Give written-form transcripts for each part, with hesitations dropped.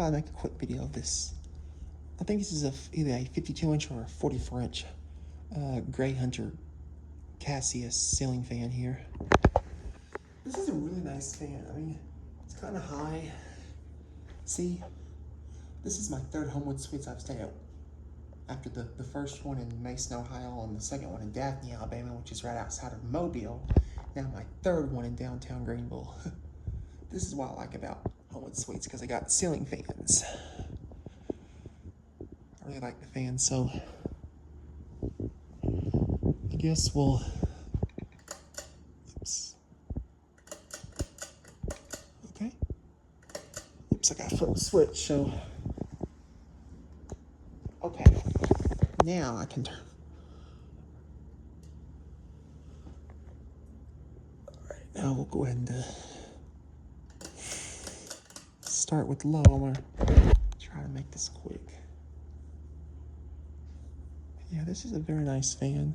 thought I'd make a quick video of this. I think this is either a 52-inch or a 44-inch Gray Hunter Cassius ceiling fan here. This is a really nice fan. I mean, it's kind of high. See, this is my third Homewood Suites I've stayed at. After the first one in Mason, Ohio, and the second one in Daphne, Alabama, which is right outside of Mobile. Now my third one in downtown Greenville. This is what I like about Homewood Suites, because they got ceiling fans. I really like the fans, so I guess we'll, oops. Okay. Oops, I gotta flip the switch, so. Okay. Now I can turn. All right, now we'll go ahead and start with low. I'm gonna try to make this quick. Yeah, this is a very nice fan.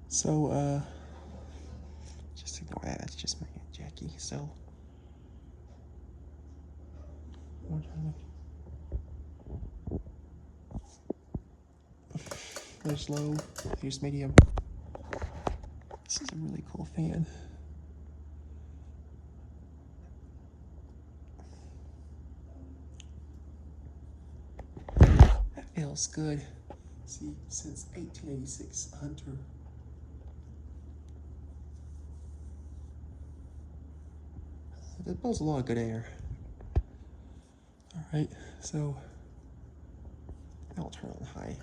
So, just ignore that. That's just my Aunt Jackie. So, there's low. Here's medium. This is a really cool fan. That feels good. See, since 1886, Hunter. That blows a lot of good air. All right, so now I'll turn on high.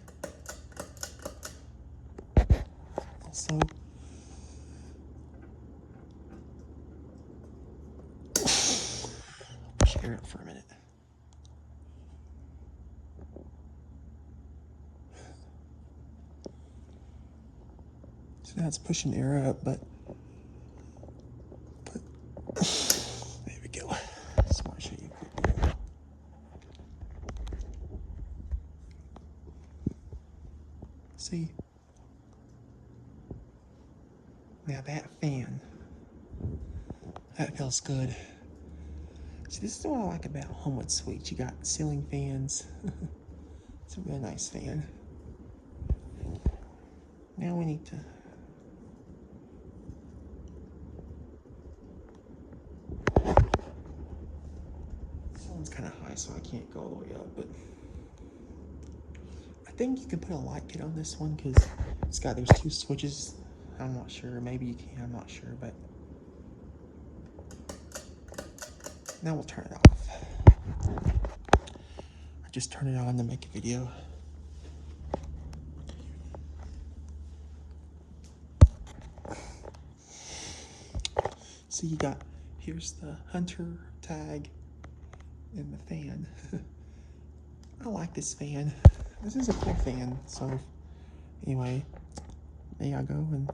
Also, push air up for a minute. So now it's pushing air up, but there we go. Just want to show you a quick video. See? Now that fan, that feels good. See, this is what I like about Homewood Suites. You got ceiling fans. It's a really nice fan. Now we need to this one's kind of high, so I can't go all the way up, but I think you can put a light kit on this one because it's got those two switches. I'm not sure. Maybe you can. I'm not sure, but now we'll turn it off. I just turned it on to make a video. So you got, here's the Hunter tag and the fan. I like this fan. This is a cool fan. So anyway, there I go, and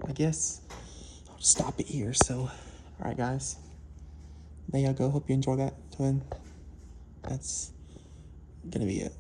I guess I'll just stop it here. So, all right, guys, there you go. Hope you enjoy that. So then, that's gonna be it.